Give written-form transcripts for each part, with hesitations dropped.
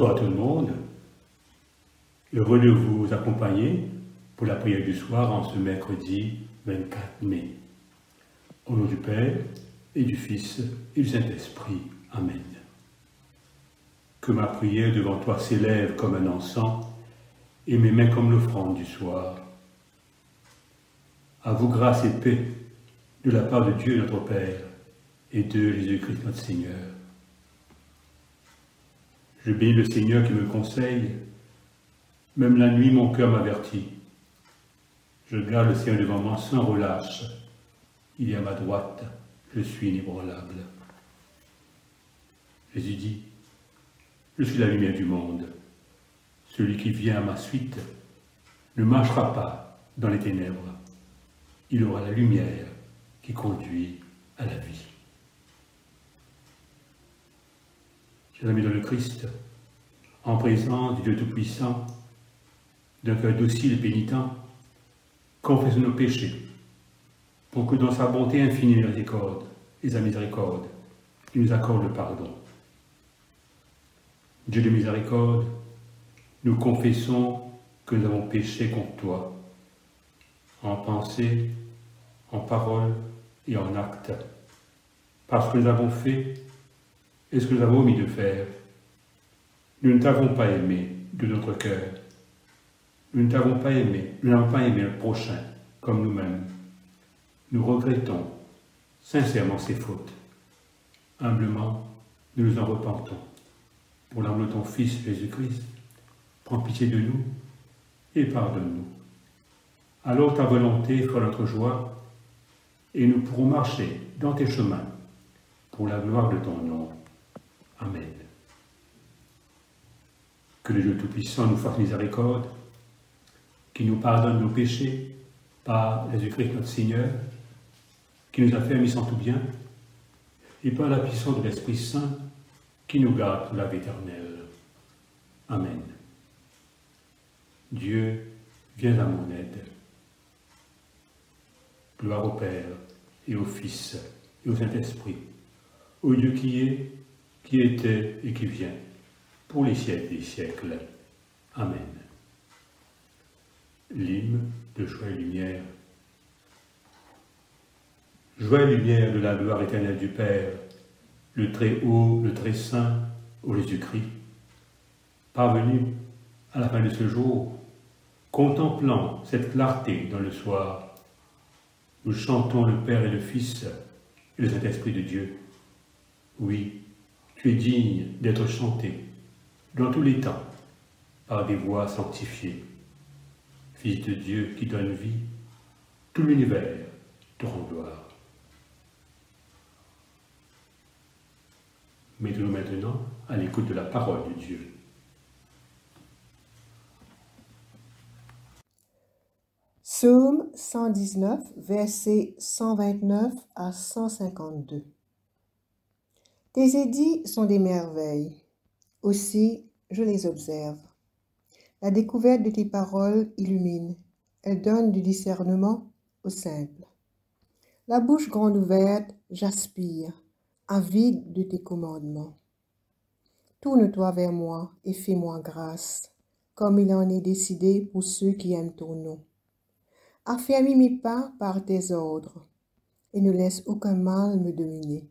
Bonsoir à tout le monde. Heureux de vous accompagner pour la prière du soir en ce mercredi 24 mai. Au nom du Père et du Fils et du Saint-Esprit. Amen. Que ma prière devant toi s'élève comme un encens et mes mains comme l'offrande du soir. À vous grâce et paix de la part de Dieu notre Père et de Jésus-Christ notre Seigneur. Je bénis le Seigneur qui me conseille. Même la nuit, mon cœur m'avertit. Je garde le Seigneur devant moi sans relâche. Il est à ma droite, je suis inébranlable. Jésus dit, je suis la lumière du monde. Celui qui vient à ma suite ne marchera pas dans les ténèbres. Il aura la lumière qui conduit à la vie. Chers amis dans le Christ, en présence du Dieu Tout-Puissant, d'un cœur docile et pénitent, confessons nos péchés, pour que dans sa bonté infinie et sa miséricorde, il nous accorde le pardon. Dieu de miséricorde, nous confessons que nous avons péché contre toi, en pensée, en parole et en acte, parce que nous avons fait et ce que nous avons omis de faire. Nous ne t'avons pas aimé de notre cœur. Nous ne t'avons pas aimé, nous n'avons pas aimé le prochain comme nous-mêmes. Nous regrettons sincèrement ces fautes. Humblement, nous nous en repentons. Pour l'amour de ton Fils Jésus-Christ, prends pitié de nous et pardonne-nous. Alors ta volonté fera notre joie et nous pourrons marcher dans tes chemins pour la gloire de ton nom. Amen. Que le Dieu Tout-Puissant nous fasse miséricorde, qui nous pardonne nos péchés par Jésus-Christ notre Seigneur, qui nous a fait amis en tout bien, et par la puissance de l'Esprit Saint, qui nous garde pour la vie éternelle. Amen. Dieu, viens à mon aide. Gloire au Père, et au Fils, et au Saint-Esprit, au Dieu qui est, qui était et qui vient, pour les siècles des siècles. Amen. L'hymne de joie et lumière. Joie et lumière de la gloire éternelle du Père, le Très-Haut, le Très-Saint, ô Jésus-Christ, parvenu à la fin de ce jour, contemplant cette clarté dans le soir, nous chantons le Père et le Fils et le Saint-Esprit de Dieu. Oui, tu es digne d'être chanté dans tous les temps par des voix sanctifiées. Fils de Dieu qui donne vie, tout l'univers te rend gloire. Mettons-nous maintenant à l'écoute de la parole de Dieu. Psaume 119, versets 129 à 152. Tes édits sont des merveilles, aussi je les observe. La découverte de tes paroles illumine, elle donne du discernement au simple. La bouche grande ouverte, j'aspire, avide de tes commandements. Tourne-toi vers moi et fais-moi grâce, comme il en est décidé pour ceux qui aiment ton nom. Affermis mes pas par tes ordres, et ne laisse aucun mal me dominer.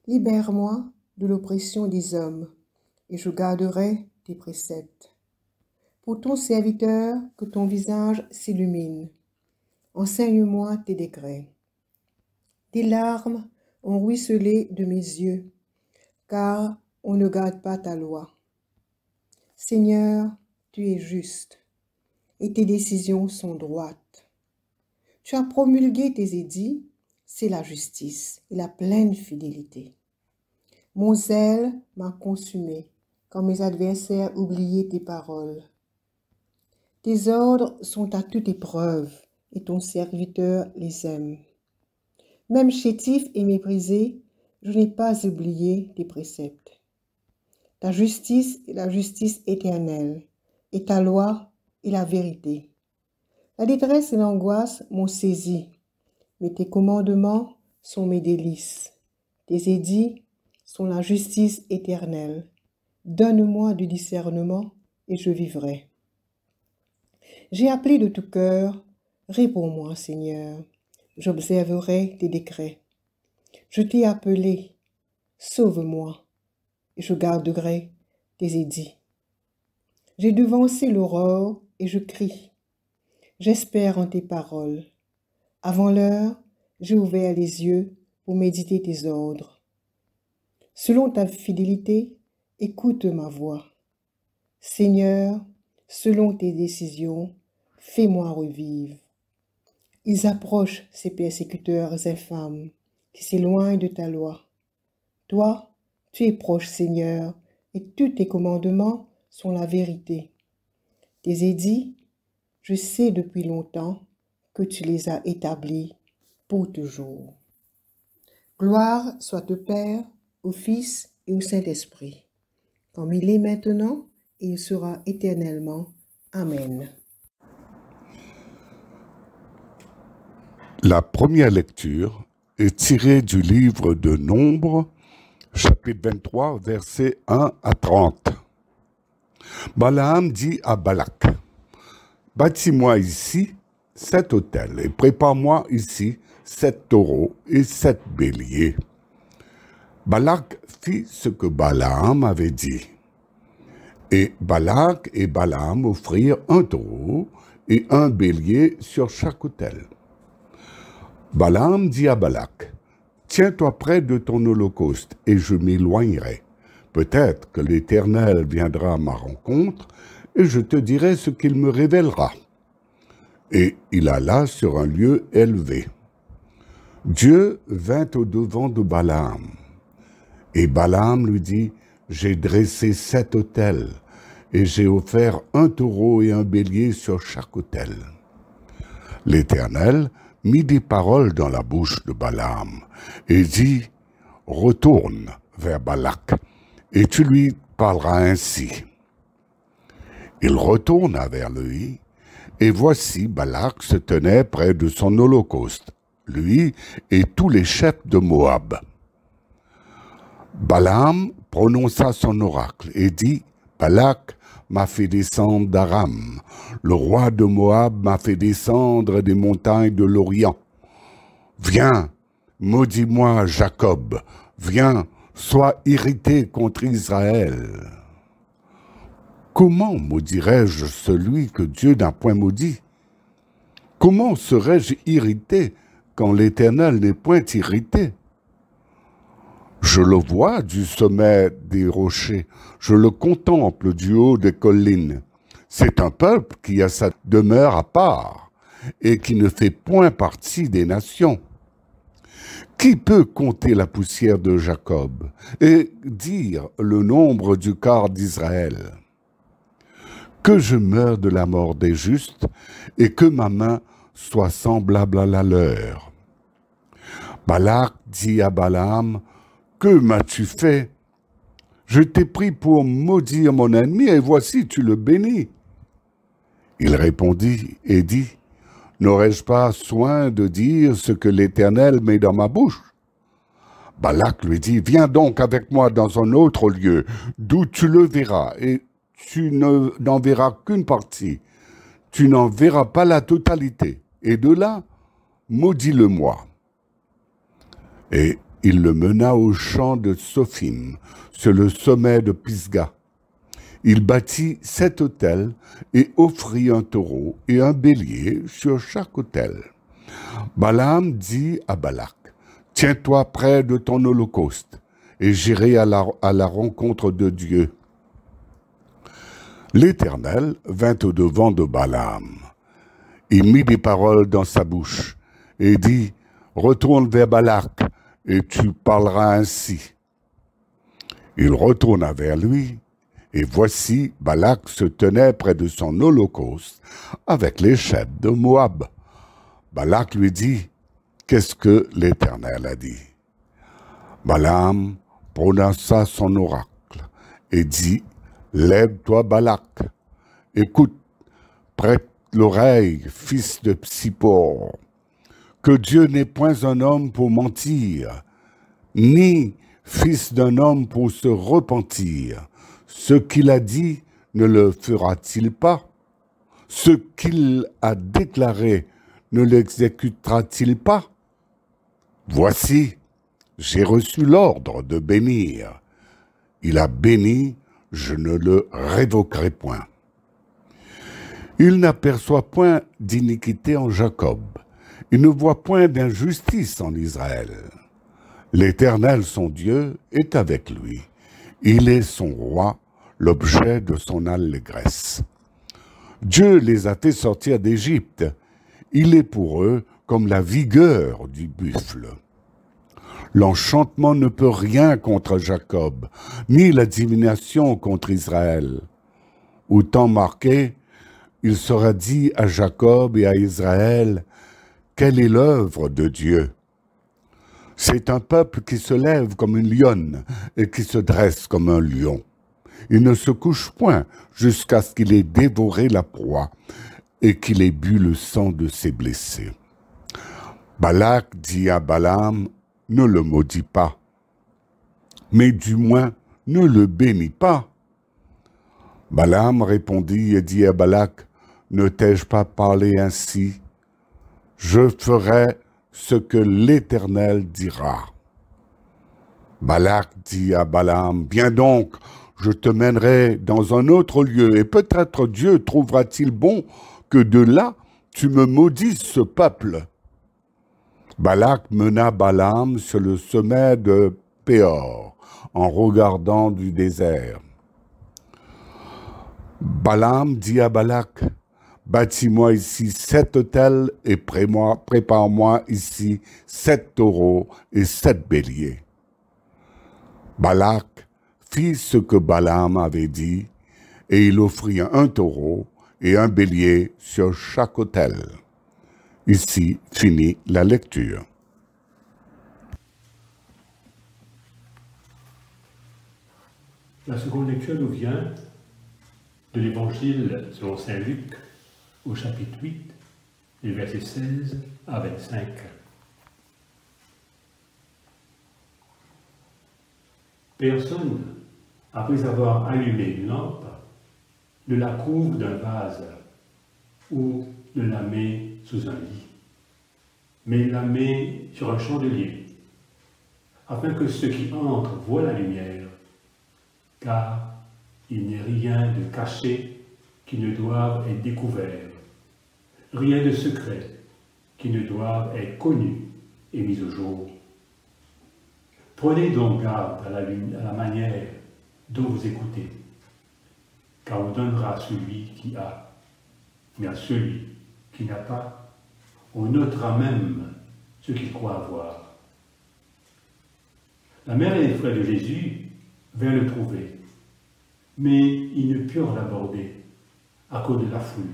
Libère-moi de l'oppression des hommes, et je garderai tes préceptes. Pour ton serviteur, que ton visage s'illumine. Enseigne-moi tes décrets. Des larmes ont ruisselé de mes yeux, car on ne garde pas ta loi. Seigneur, tu es juste, et tes décisions sont droites. Tu as promulgué tes édits, c'est la justice et la pleine fidélité. Mon zèle m'a consumé, quand mes adversaires oubliaient tes paroles. Tes ordres sont à toute épreuve, et ton serviteur les aime. Même chétif et méprisé, je n'ai pas oublié tes préceptes. Ta justice est la justice éternelle, et ta loi est la vérité. La détresse et l'angoisse m'ont saisi, mais tes commandements sont mes délices. Tes édits sont la justice éternelle. Donne-moi du discernement et je vivrai. J'ai appelé de tout cœur, réponds-moi, Seigneur. J'observerai tes décrets. Je t'ai appelé, sauve-moi, et je garderai tes édits. J'ai devancé l'aurore et je crie. J'espère en tes paroles. Avant l'heure, j'ai ouvert les yeux pour méditer tes ordres. Selon ta fidélité, écoute ma voix. Seigneur, selon tes décisions, fais-moi revivre. Ils approchent ces persécuteurs infâmes qui s'éloignent de ta loi. Toi, tu es proche, Seigneur, et tous tes commandements sont la vérité. Tes édits, je sais depuis longtemps que tu les as établis pour toujours. Gloire soit au Père, au Fils et au Saint-Esprit, comme il est maintenant et il sera éternellement. Amen. La première lecture est tirée du livre de Nombres, chapitre 23, versets 1 à 30. Balaam dit à Balak, « Bâtis-moi ici 7 autels et prépare-moi ici 7 taureaux et 7 béliers. » Balak fit ce que Balaam avait dit. Et Balak et Balaam offrirent un taureau et un bélier sur chaque autel. Balaam dit à Balak, « Tiens-toi près de ton holocauste, et je m'éloignerai. Peut-être que l'Éternel viendra à ma rencontre, et je te dirai ce qu'il me révélera. » Et il alla sur un lieu élevé. Dieu vint au-devant de Balaam. Et Balaam lui dit, « J'ai dressé 7 autels, et j'ai offert un taureau et un bélier sur chaque autel. » L'Éternel mit des paroles dans la bouche de Balaam, et dit, « Retourne vers Balak, et tu lui parleras ainsi. » Il retourna vers lui, et voici Balak se tenait près de son holocauste, lui et tous les chefs de Moab. Balaam prononça son oracle et dit, « Balak m'a fait descendre d'Aram, le roi de Moab m'a fait descendre des montagnes de l'Orient. Viens, maudis-moi Jacob, viens, sois irrité contre Israël. » Comment maudirais-je celui que Dieu n'a point maudit? Comment serais-je irrité quand l'Éternel n'est point irrité? Je le vois du sommet des rochers, je le contemple du haut des collines. C'est un peuple qui a sa demeure à part et qui ne fait point partie des nations. Qui peut compter la poussière de Jacob et dire le nombre du quart d'Israël? Que je meure de la mort des justes et que ma main soit semblable à la leur. Balak dit à Balaam, « Que m'as-tu fait? Je t'ai pris pour maudire mon ennemi et voici tu le bénis. » Il répondit et dit, « N'aurais-je pas soin de dire ce que l'Éternel met dans ma bouche? » Balak lui dit, « Viens donc avec moi dans un autre lieu, d'où tu le verras, et tu n'en verras qu'une partie. Tu n'en verras pas la totalité. Et de là, maudis-le-moi. » Et il le mena au champ de Sophim, sur le sommet de Pisga. Il bâtit 7 autels et offrit un taureau et un bélier sur chaque autel. Balaam dit à Balak, « Tiens-toi près de ton holocauste, et j'irai à la rencontre de Dieu. » L'Éternel vint au-devant de Balaam. Il mit des paroles dans sa bouche et dit, « Retourne vers Balak, et tu parleras ainsi. » Il retourna vers lui, et voici Balak se tenait près de son holocauste avec les chefs de Moab. Balak lui dit, « Qu'est-ce que l'Éternel a dit? » Balaam prononça son oracle et dit, « Lève-toi Balak, écoute, prête l'oreille, fils de Tsippor. Que Dieu n'est point un homme pour mentir, ni fils d'un homme pour se repentir. Ce qu'il a dit ne le fera-t-il pas? Ce qu'il a déclaré ne l'exécutera-t-il pas? Voici, j'ai reçu l'ordre de bénir. Il a béni, je ne le révoquerai point. Il n'aperçoit point d'iniquité en Jacob. Il ne voit point d'injustice en Israël. L'Éternel, son Dieu, est avec lui. Il est son roi, l'objet de son allégresse. Dieu les a fait sortir d'Égypte. Il est pour eux comme la vigueur du buffle. L'enchantement ne peut rien contre Jacob, ni la divination contre Israël. Au temps marqué, il sera dit à Jacob et à Israël, quelle est l'œuvre de Dieu? C'est un peuple qui se lève comme une lionne et qui se dresse comme un lion. Il ne se couche point jusqu'à ce qu'il ait dévoré la proie et qu'il ait bu le sang de ses blessés. Balak dit à Balaam, ne le maudis pas, mais du moins ne le bénis pas. Balaam répondit et dit à Balak, ne t'ai-je pas parlé ainsi? Je ferai ce que l'Éternel dira. Balak dit à Balaam, viens donc, je te mènerai dans un autre lieu, et peut-être Dieu trouvera-t-il bon que de là tu me maudisses ce peuple. Balak mena Balaam sur le sommet de Péor, en regardant du désert. Balaam dit à Balak, bâtis-moi ici 7 autels et prépare-moi ici 7 taureaux et 7 béliers. Balak fit ce que Balaam avait dit, et il offrit un taureau et un bélier sur chaque autel. Ici finit la lecture. La seconde lecture nous vient de l'Évangile selon saint Luc, au chapitre 8, les versets 16 à 25. Personne, après avoir allumé une lampe, ne la couvre d'un vase ou ne la met sous un lit, mais la met sur un chandelier, afin que ceux qui entrent voient la lumière, car il n'est rien de caché qui ne doive être découvert, rien de secret qui ne doive être connu et mis au jour. Prenez donc garde à la manière dont vous écoutez, car on donnera à celui qui a, mais à celui qui n'a pas, on notera même ce qu'il croit avoir. La mère et les frères de Jésus vinrent le trouver, mais ils ne purent l'aborder à cause de la foule.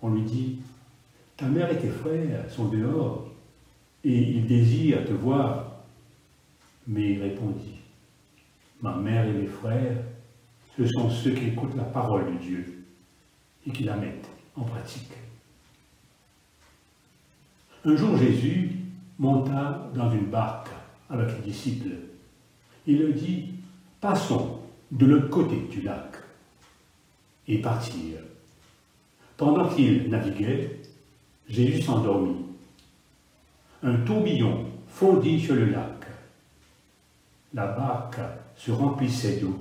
On lui dit, ta mère et tes frères sont dehors, et ils désirent te voir. Mais il répondit, ma mère et mes frères, ce sont ceux qui écoutent la parole de Dieu et qui la mettent en pratique. Un jour, Jésus monta dans une barque avec les disciples. Il leur dit, passons de l'autre côté du lac, et partirent. Pendant qu'ils naviguaient, Jésus s'endormit. Un tourbillon fondit sur le lac. La barque se remplissait d'eau,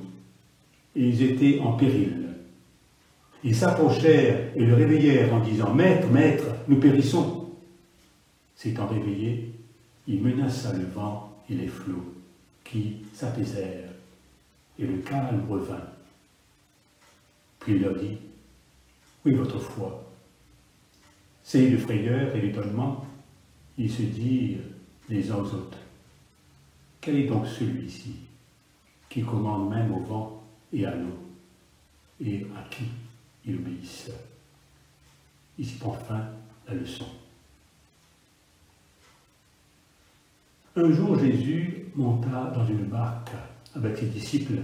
et ils étaient en péril. Ils s'approchèrent et le réveillèrent en disant, « Maître, maître, nous périssons !» S'étant réveillé, il menaça le vent et les flots, qui s'apaisèrent, et le calme revint. Puis il leur dit, « Où est votre foi ?» Saisi de frayeur et d'étonnement, ils se dirent les uns aux autres, « Quel est donc celui-ci qui commande même au vent et à l'eau, et à qui il obéisse ?» Ici prend fin la leçon. Un jour, Jésus monta dans une barque avec ses disciples.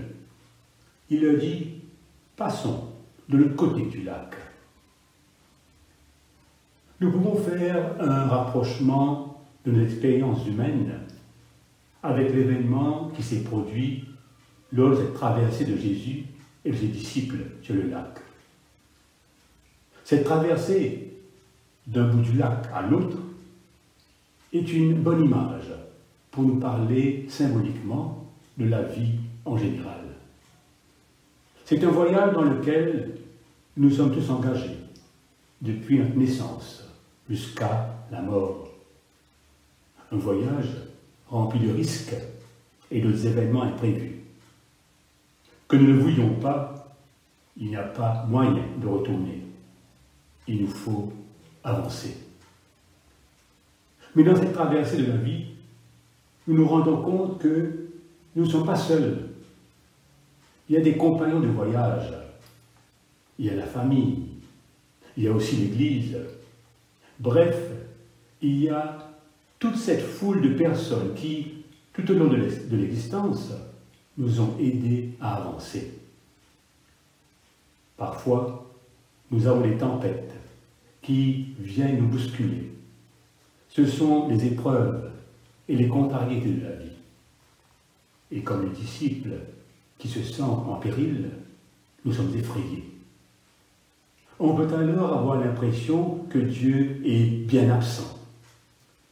Il leur dit, « Passons de l'autre côté du lac. » Nous pouvons faire un rapprochement de notre expérience humaine avec l'événement qui s'est produit lors de cette traversée de Jésus et de ses disciples sur le lac. Cette traversée d'un bout du lac à l'autre est une bonne image pour nous parler symboliquement de la vie en général. C'est un voyage dans lequel nous sommes tous engagés, depuis notre naissance jusqu'à la mort. Un voyage rempli de risques et d'autres événements imprévus. Que nous ne le voulions pas, il n'y a pas moyen de retourner. Il nous faut avancer. Mais dans cette traversée de la vie, nous nous rendons compte que nous ne sommes pas seuls. Il y a des compagnons de voyage, il y a la famille, il y a aussi l'Église. Bref, il y a toute cette foule de personnes qui, tout au long de l'existence, nous ont aidés à avancer. Parfois, nous avons des tempêtes qui viennent nous bousculer. Ce sont les épreuves et les contrariétés de la vie. Et comme les disciples qui se sentent en péril, nous sommes effrayés. On peut alors avoir l'impression que Dieu est bien absent,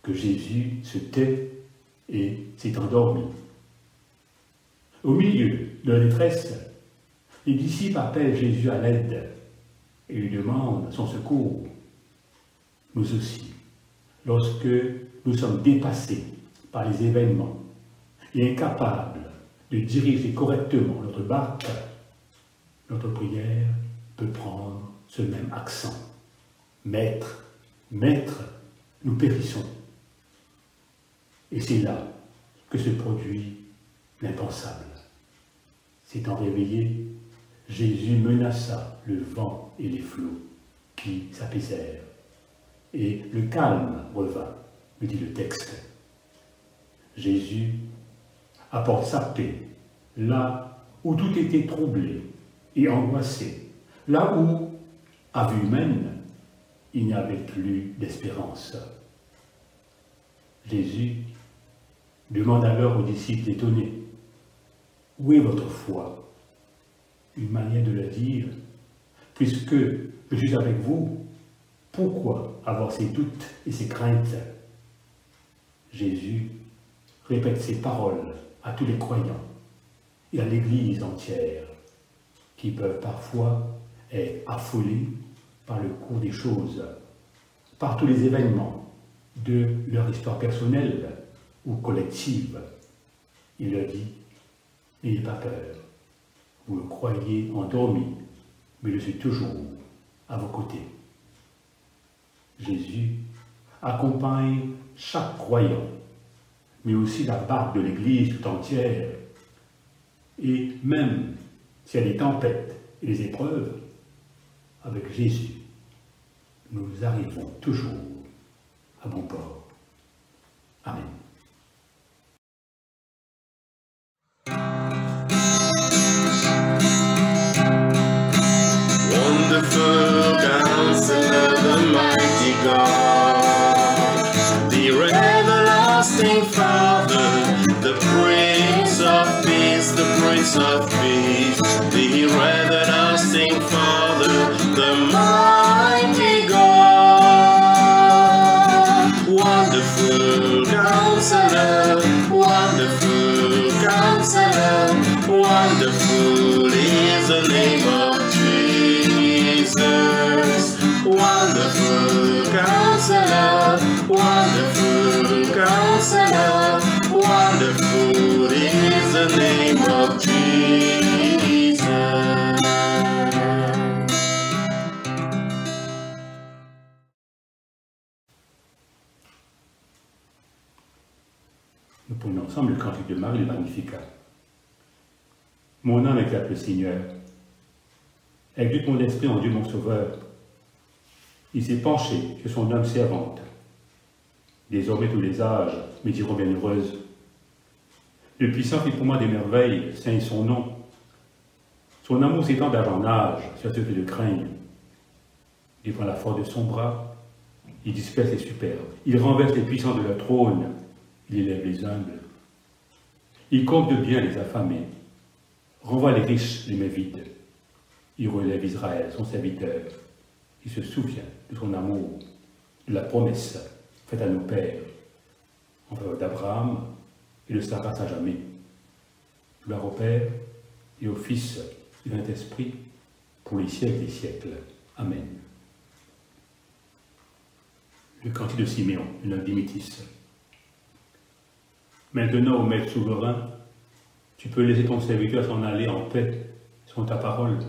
que Jésus se tait et s'est endormi. Au milieu de la détresse, les disciples appellent Jésus à l'aide et lui demandent son secours. Nous aussi, lorsque nous sommes dépassés par les événements et incapables de diriger correctement notre barque, notre prière peut prendre ce même accent. Maître, Maître, nous périssons. Et c'est là que se produit l'impensable. S'étant réveillé, Jésus menaça le vent et les flots qui s'apaisèrent. Et le calme revint, me dit le texte. Jésus apporte sa paix là où tout était troublé et angoissé, là où, à vue humaine, il n'y avait plus d'espérance. Jésus demande alors aux disciples étonnés, « Où est votre foi ?» Une manière de le dire, « Puisque je suis avec vous, pourquoi avoir ces doutes et ces craintes ?» Jésus répète ces paroles à tous les croyants et à l'Église entière, qui peuvent parfois être affolés par le cours des choses, par tous les événements de leur histoire personnelle ou collective. Il leur dit, n'ayez pas peur, vous me croyez endormi, mais je suis toujours à vos côtés. Jésus accompagne chaque croyant, mais aussi la barque de l'Église tout entière. Et même s'il y a des tempêtes et des épreuves, avec Jésus, nous arrivons toujours à bon port. Amen. Wonderful Counselor, the mighty God, the everlasting Father, the Prince of Peace, the Prince of Peace, the everlasting Father, the mighty God. Wonderful Counselor, wonderful Counselor, wonderful is the name of Jesus. Wonderful Counselor, wonderful Counselor, wonderful is the name of Jesus. Nous prenons ensemble le cantique de Marie, le Magnificat. Mon âme éclate le Seigneur. Exulte mon esprit en Dieu mon Sauveur. Il s'est penché sur son âme servante. Désormais tous les âges me diront bienheureuse. Le puissant fit pour moi des merveilles, saint est son nom. Son amour s'étend d'âge en âge sur ceux qui le craignent. Il prend la force de son bras, il disperse les superbes, il renverse les puissants de leur trône, il élève les humbles. Il compte de bien les affamés, Renvoie les riches les mains vides. Il relève Israël, son serviteur. Il se souvient de son amour, de la promesse faite à nos pères, en faveur d'Abraham et de sa race à jamais. Gloire au Père et au Fils et au Saint-Esprit, pour les siècles des siècles. Amen. Le cantique de Siméon, de notre Dimitis. Maintenant, ô Maître souverain, tu peux laisser ton serviteur s'en aller en paix, selon ta parole,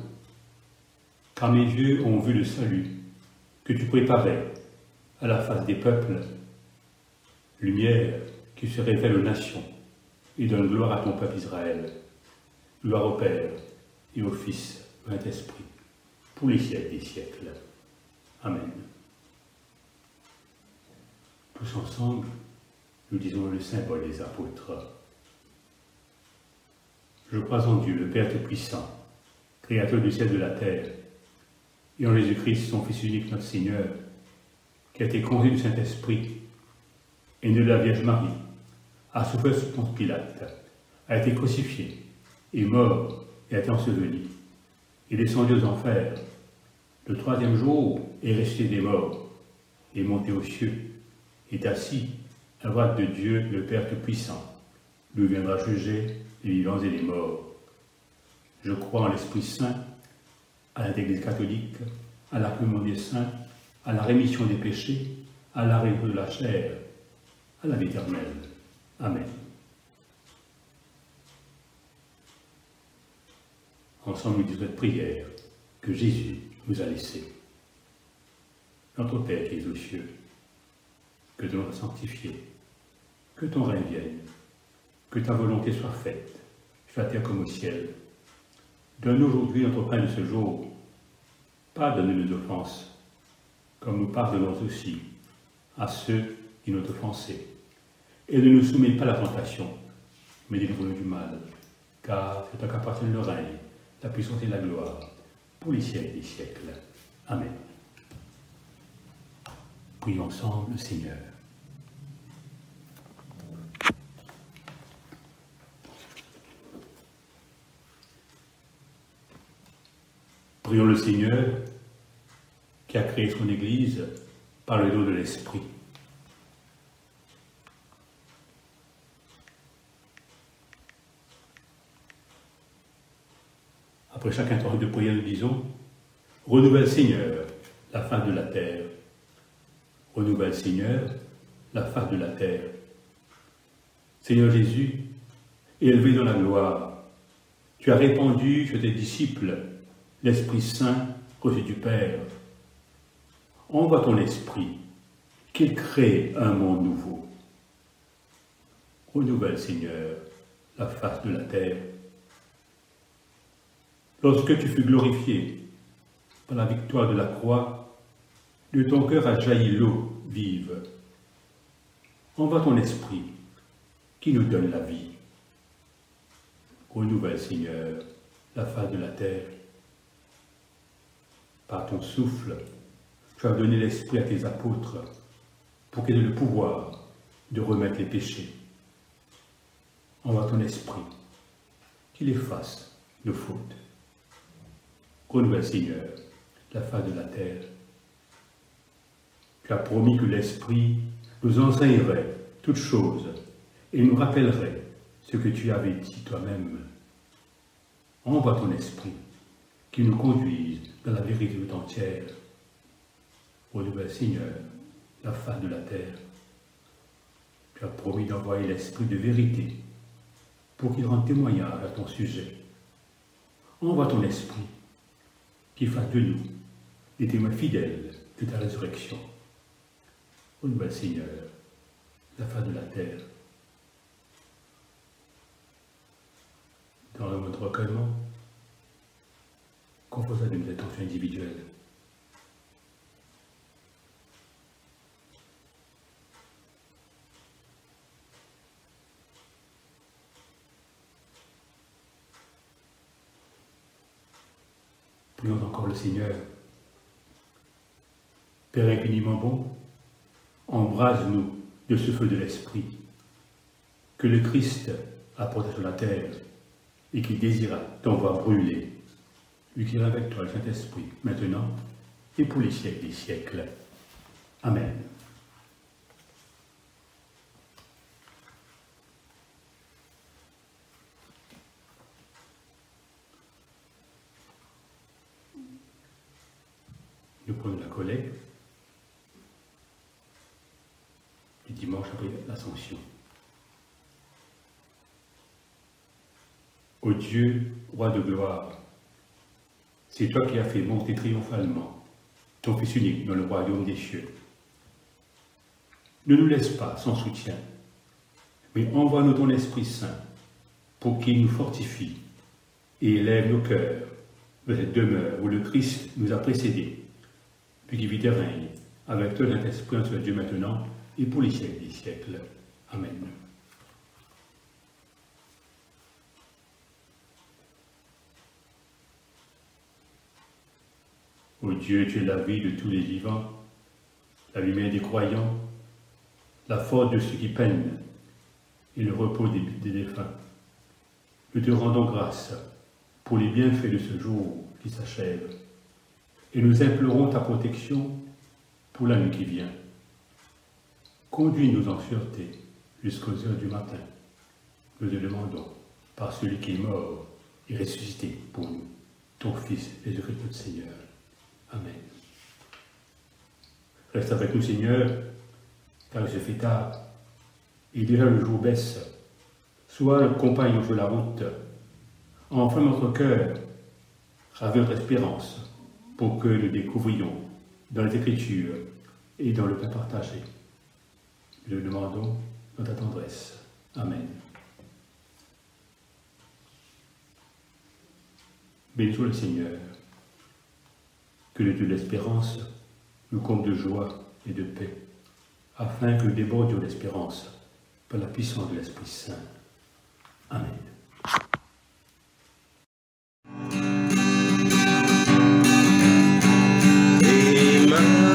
car mes yeux ont vu le salut que tu préparais à la face des peuples, lumière qui se révèle aux nations et donne gloire à ton peuple Israël. Gloire au Père et au Fils et au Saint-Esprit, pour les siècles des siècles. Amen. Tous ensemble, nous disons le symbole des apôtres. Je crois en Dieu, le Père Tout-Puissant, Créateur du ciel et de la terre, et en Jésus-Christ, son Fils unique, notre Seigneur, qui a été conçu du Saint-Esprit, et né de la Vierge Marie, a souffert sous Ponce Pilate, a été crucifié, est mort et a été enseveli, est descendu aux enfers. Le troisième jour est ressuscité des morts, est monté aux cieux, est assis à droite de Dieu, le Père Tout-Puissant, d'où viendra juger les vivants et les morts. Je crois en l'Esprit Saint, à l'Église catholique, à la communion des saints, à la rémission des péchés, à la résurrection de la chair, à la vie éternelle. Amen. Ensemble, nous disons cette prière que Jésus nous a laissée. Notre Père qui es aux cieux, que ton nom soit sanctifié, que ton règne vienne, que ta volonté soit faite, sur la terre comme au ciel. Donne-nous aujourd'hui notre pain de ce jour. Pardonne-nous nos offenses, comme nous pardonnons aussi à ceux qui nous ont offensés. Et ne nous soumets pas à la tentation, mais délivre-nous du mal, car c'est toi qu'appartient le règne, la puissance et la gloire, pour les siècles des siècles. Amen. Prions ensemble le Seigneur. Prions le Seigneur qui a créé son Église par le don de l'Esprit. Après chaque intention de prière, nous disons « Renouvelle Seigneur la face de la terre. Renouvelle Seigneur la face de la terre. Seigneur Jésus, élevé dans la gloire, tu as répandu sur tes disciples l'Esprit Saint reçu du Père. Envoie ton Esprit, qu'il crée un monde nouveau. Renouvelle, Seigneur, la face de la terre. Lorsque tu fus glorifié par la victoire de la croix, de ton cœur a jailli l'eau vive. Envoie ton Esprit, qui nous donne la vie. Renouvelle, Seigneur, la face de la terre. Par ton souffle, tu as donné l'Esprit à tes apôtres pour qu'ils aient le pouvoir de remettre les péchés. Envoie ton Esprit, qu'il efface nos fautes. Renouvelle, Seigneur, la face de la terre. Tu as promis que l'Esprit nous enseignerait toutes choses et nous rappellerait ce que tu avais dit toi-même. Envoie ton Esprit, qui nous conduise dans la vérité tout entière. Renouvelle, Seigneur, la face de la terre. Tu as promis d'envoyer l'Esprit de vérité pour qu'il rende témoignage à ton sujet. Envoie ton Esprit, qui fasse de nous des témoins fidèles de ta résurrection. Renouvelle, Seigneur, la face de la terre. Dans le mode recueillement, composé de nos intentions individuelles. Prions encore le Seigneur. Père infiniment bon, embrase-nous de ce feu de l'Esprit que le Christ a porté sur la terre et qui désira t'envoie brûler, lui qui est avec toi le Saint-Esprit, maintenant et pour les siècles des siècles. Amen. Nous prenons la collecte du dimanche après l'Ascension. Ô Dieu, roi de gloire, c'est toi qui as fait monter triomphalement ton Fils unique dans le royaume des cieux. Ne nous laisse pas sans soutien, mais envoie-nous ton Esprit Saint pour qu'il nous fortifie et élève nos cœurs vers cette demeure où le Christ nous a précédés, puis qui vit et règne avec toi l'Esprit un seul Dieu maintenant et pour les siècles des siècles. Amen. Ô Dieu, tu es la vie de tous les vivants, la lumière des croyants, la force de ceux qui peinent et le repos des défunts. Nous te rendons grâce pour les bienfaits de ce jour qui s'achève et nous implorons ta protection pour la nuit qui vient. Conduis-nous en sûreté jusqu'aux heures du matin. Nous te demandons par celui qui est mort et ressuscité pour nous, ton Fils Jésus-Christ notre Seigneur. Amen. Reste avec nous, Seigneur, car il se fait tard, et déjà le jour baisse. Sois le compagnon sur la route. Enflamme notre cœur, ravit notre espérance, pour que nous découvrions dans les Écritures et dans le pain partagé. Nous le demandons dans ta tendresse. Amen. Béni soit le Seigneur. Que le Dieu de l'espérance nous comble de joie et de paix, afin que nous débordions d'espérance par la puissance de l'Esprit Saint. Amen. Emmanuel,